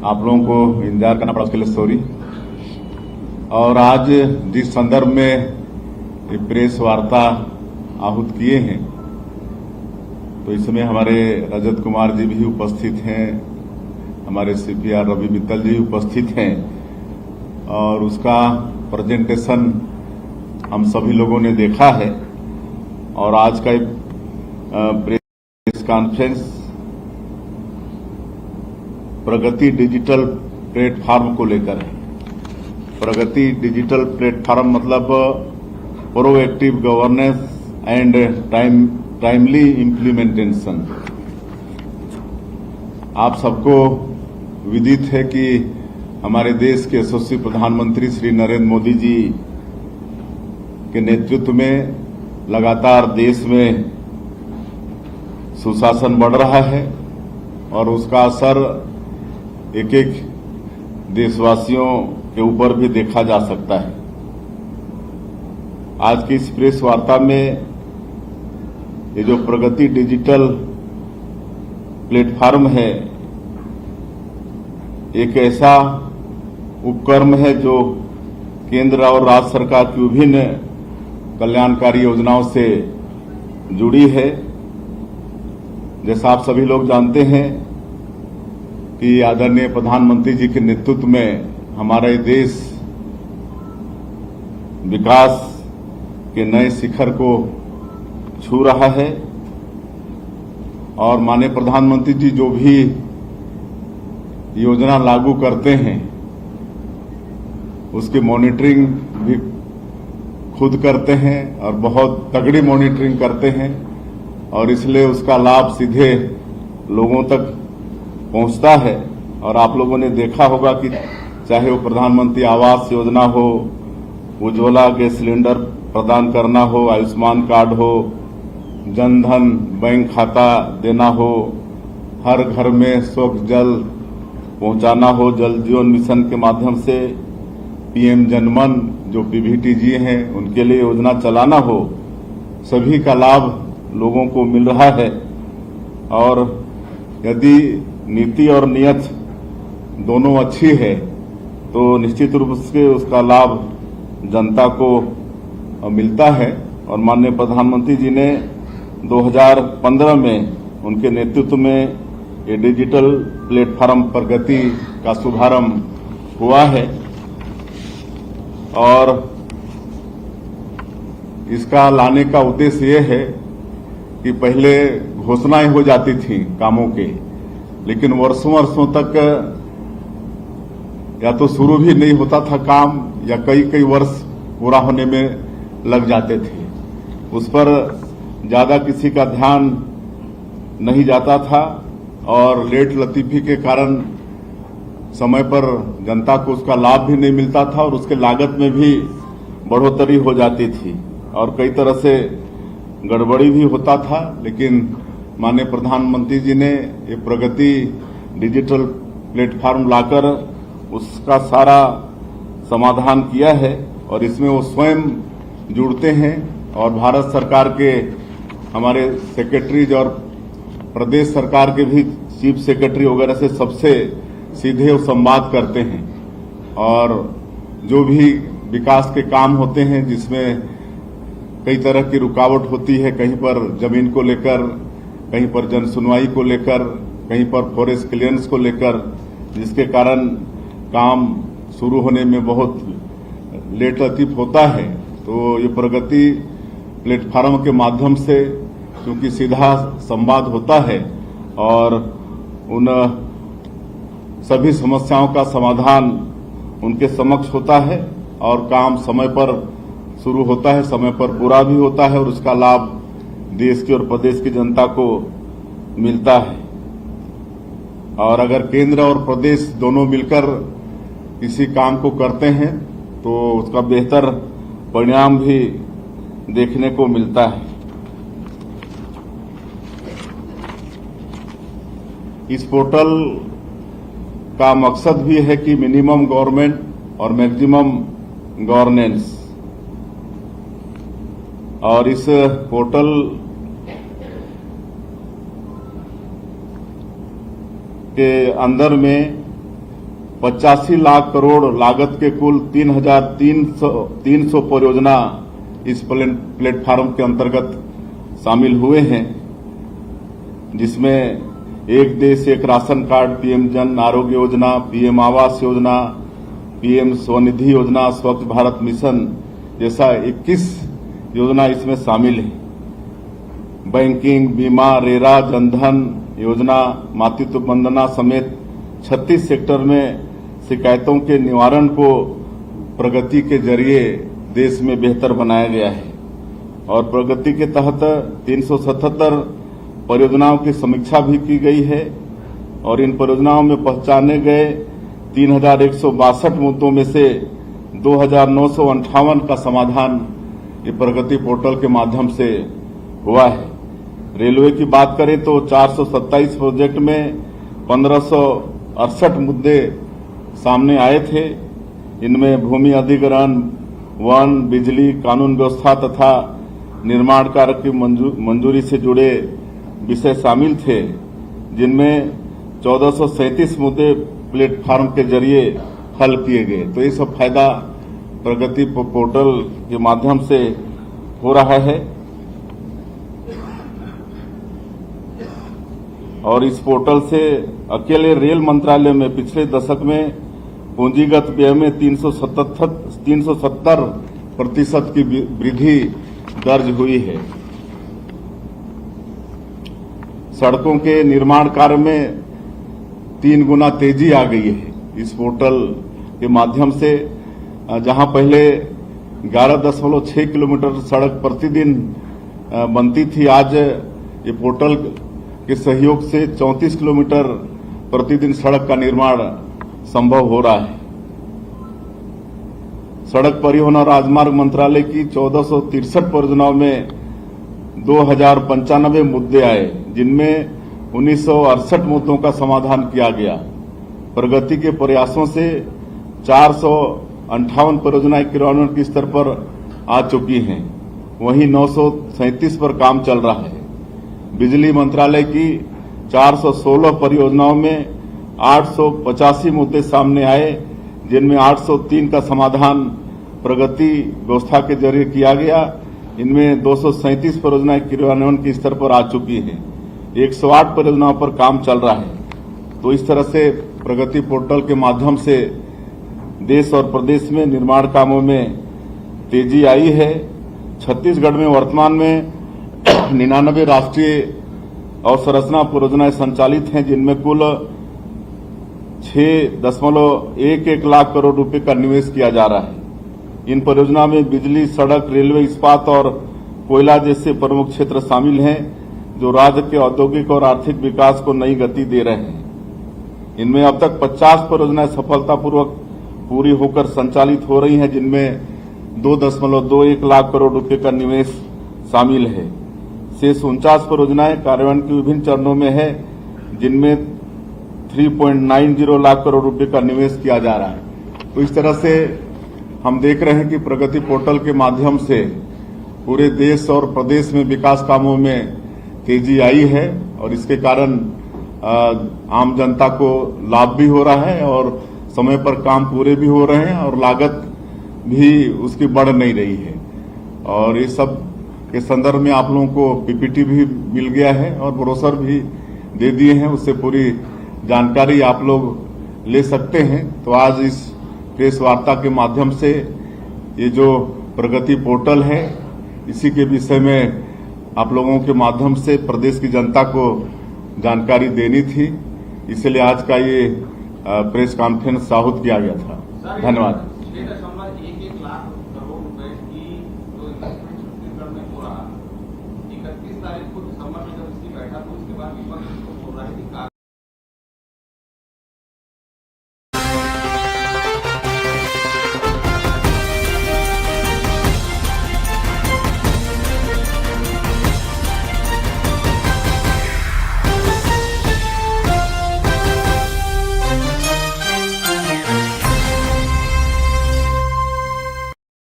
आप लोगों को इंतजार करना पड़ा उसके लिए सॉरी। और आज जिस संदर्भ में प्रेस वार्ता आहूत किए हैं, तो इसमें हमारे रजत कुमार जी भी उपस्थित हैं, हमारे CPR रवि मित्तल जी उपस्थित हैं और उसका प्रेजेंटेशन हम सभी लोगों ने देखा है। और आज का प्रेस कॉन्फ्रेंस प्रगति डिजिटल प्लेटफॉर्म को लेकर है। प्रगति डिजिटल प्लेटफॉर्म मतलब proactive governance and timely implementation. आप सबको विदित है कि हमारे देश के यशस्वी प्रधानमंत्री श्री नरेंद्र मोदी जी के नेतृत्व में लगातार देश में सुशासन बढ़ रहा है और उसका असर एक एक देशवासियों के ऊपर भी देखा जा सकता है। आज की इस प्रेस वार्ता में ये जो प्रगति डिजिटल प्लेटफॉर्म है, एक ऐसा उपक्रम है जो केंद्र और राज्य सरकार की विभिन्न कल्याणकारी योजनाओं से जुड़ी है। जैसा आप सभी लोग जानते हैं कि आदरणीय प्रधानमंत्री जी के नेतृत्व में हमारा देश विकास के नए शिखर को छू रहा है और माननीय प्रधानमंत्री जी जो भी योजना लागू करते हैं उसकी मॉनिटरिंग भी खुद करते हैं और बहुत तगड़ी मॉनिटरिंग करते हैं और इसलिए उसका लाभ सीधे लोगों तक पहुंचता है। और आप लोगों ने देखा होगा कि चाहे वो प्रधानमंत्री आवास योजना हो, उज्ज्वला गैस सिलेंडर प्रदान करना हो, आयुष्मान कार्ड हो, जनधन बैंक खाता देना हो, हर घर में स्वच्छ जल पहुंचाना हो, जल जीवन मिशन के माध्यम से PM जनमन जो PVT जी हैं उनके लिए योजना चलाना हो, सभी का लाभ लोगों को मिल रहा है। और यदि नीति और नियत दोनों अच्छी है तो निश्चित रूप से उसका लाभ जनता को मिलता है। और माननीय प्रधानमंत्री जी ने 2015 में उनके नेतृत्व में ये डिजिटल प्लेटफॉर्म प्रगति का शुभारंभ हुआ है और इसका लाने का उद्देश्य ये है कि पहले घोषणाएं हो जाती थी कामों के, लेकिन वर्षों तक या तो शुरू भी नहीं होता था काम या कई वर्ष पूरा होने में लग जाते थे। उस पर ज्यादा किसी का ध्यान नहीं जाता था और लेट लतीफी के कारण समय पर जनता को उसका लाभ भी नहीं मिलता था और उसके लागत में भी बढ़ोतरी हो जाती थी और कई तरह से गड़बड़ी भी होता था। लेकिन माननीय प्रधानमंत्री जी ने ये प्रगति डिजिटल प्लेटफॉर्म लाकर उसका सारा समाधान किया है और इसमें वो स्वयं जुड़ते हैं और भारत सरकार के हमारे सेक्रेटरीज और प्रदेश सरकार के भी चीफ सेक्रेटरी वगैरह से सबसे सीधे वो संवाद करते हैं और जो भी विकास के काम होते हैं जिसमें कई तरह की रुकावट होती है, कहीं पर जमीन को लेकर, कहीं पर जन सुनवाई को लेकर, कहीं पर फॉरेस्ट क्लियरेंस को लेकर, जिसके कारण काम शुरू होने में बहुत लेट लतीफ होता है। तो ये प्रगति प्लेटफॉर्म के माध्यम से क्योंकि सीधा संवाद होता है और उन सभी समस्याओं का समाधान उनके समक्ष होता है और काम समय पर शुरू होता है, समय पर पूरा भी होता है और उसका लाभ देश की और प्रदेश की जनता को मिलता है। और अगर केंद्र और प्रदेश दोनों मिलकर किसी काम को करते हैं तो उसका बेहतर परिणाम भी देखने को मिलता है। इस पोर्टल का मकसद भी है कि मिनिमम गवर्नमेंट और मैक्सिमम गवर्नेंस, और इस पोर्टल के अंदर में 85 लाख करोड़ लागत के कुल 3,300 परियोजना इस प्लेटफार्म के अंतर्गत शामिल हुए हैं, जिसमें एक देश एक ration card, PM Jan Arogya Yojana, PM Awas Yojana, PM Svanidhi योजना, स्वच्छ भारत मिशन जैसा 21 योजना इसमें शामिल है। बैंकिंग, बीमा, रेरा, जनधन योजना, मातृत्व वंदना समेत 36 सेक्टर में शिकायतों के निवारण को प्रगति के जरिए देश में बेहतर बनाया गया है और प्रगति के तहत 377 परियोजनाओं की समीक्षा भी की गई है और इन परियोजनाओं में पहचाने गए 3,162 मुद्दों में से 2,958 का समाधान ये प्रगति पोर्टल के माध्यम से हुआ है। रेलवे की बात करें तो 427 प्रोजेक्ट में 1,568 मुद्दे सामने आए थे। इनमें भूमि अधिग्रहण, वन, बिजली, कानून व्यवस्था तथा निर्माण कार्य की मंजूरी से जुड़े विषय शामिल थे, जिनमें 1437 मुद्दे प्लेटफार्म के जरिए हल किए गए। तो ये सब फायदा प्रगति पोर्टल के माध्यम से हो रहा है और इस पोर्टल से अकेले रेल मंत्रालय में पिछले दशक में पूंजीगत व्यय में 370% की वृद्धि दर्ज हुई है। सड़कों के निर्माण कार्य में 3 गुना तेजी आ गई है इस पोर्टल के माध्यम से। जहां पहले 11.6 किलोमीटर सड़क प्रतिदिन बनती थी, आज ये पोर्टल के सहयोग से 34 किलोमीटर प्रतिदिन सड़क का निर्माण संभव हो रहा है। सड़क परिवहन और राजमार्ग मंत्रालय की 1463 परियोजनाओं में 2,095 मुद्दे आए, जिनमें 1968 मुद्दों का समाधान किया गया। प्रगति के प्रयासों से 458 परियोजनाएं क्रियान्वयन के स्तर पर आ चुकी हैं, वहीं 937 पर काम चल रहा है। बिजली मंत्रालय की 416 परियोजनाओं में 885 मुद्दे सामने आए, जिनमें 803 का समाधान प्रगति व्यवस्था के जरिए किया गया। इनमें 237 परियोजनाएं क्रियान्वयन के स्तर पर आ चुकी हैं, 108 परियोजनाओं पर काम चल रहा है। तो इस तरह से प्रगति पोर्टल के माध्यम से देश और प्रदेश में निर्माण कामों में तेजी आई है। छत्तीसगढ़ में वर्तमान में 99 राष्ट्रीय अवसंरचना परियोजनाएं संचालित हैं, जिनमें कुल 6.11 लाख करोड़ रुपए का निवेश किया जा रहा है। इन परियोजनाओं में बिजली, सड़क, रेलवे, इस्पात और कोयला जैसे प्रमुख क्षेत्र शामिल हैं, जो राज्य के औद्योगिक और आर्थिक विकास को नई गति दे रहे हैं। इनमें अब तक 50 परियोजनाएं सफलतापूर्वक पूरी होकर संचालित हो रही हैं, जिनमें 2.21 लाख करोड़ रुपए का निवेश शामिल है। शेष 49 परियोजनाएं कार्यान्वयन के विभिन्न चरणों में है, जिनमें 3.90 लाख करोड़ रुपए का निवेश किया जा रहा है। तो इस तरह से हम देख रहे हैं कि प्रगति पोर्टल के माध्यम से पूरे देश और प्रदेश में विकास कामों में तेजी आई है और इसके कारण आम जनता को लाभ भी हो रहा है और समय पर काम पूरे भी हो रहे हैं और लागत भी उसकी बढ़ नहीं रही है। और ये सब के संदर्भ में आप लोगों को पीपीटी भी मिल गया है और ब्रोशर भी दे दिए हैं, उससे पूरी जानकारी आप लोग ले सकते हैं। तो आज इस प्रेस वार्ता के माध्यम से ये जो प्रगति पोर्टल है, इसी के विषय में आप लोगों के माध्यम से प्रदेश की जनता को जानकारी देनी थी, इसलिए आज का ये प्रेस कॉन्फ्रेंस आहूत किया गया था। धन्यवाद। 6.11 लाख करोड़ रुपए की जो इन्वेस्टमेंट छत्तीसगढ़ में हो रहा, 31 तारीख को दिसंबर में जब इसकी बैठक हुई, उसके बाद विपक्ष इसको बोल रहा है कि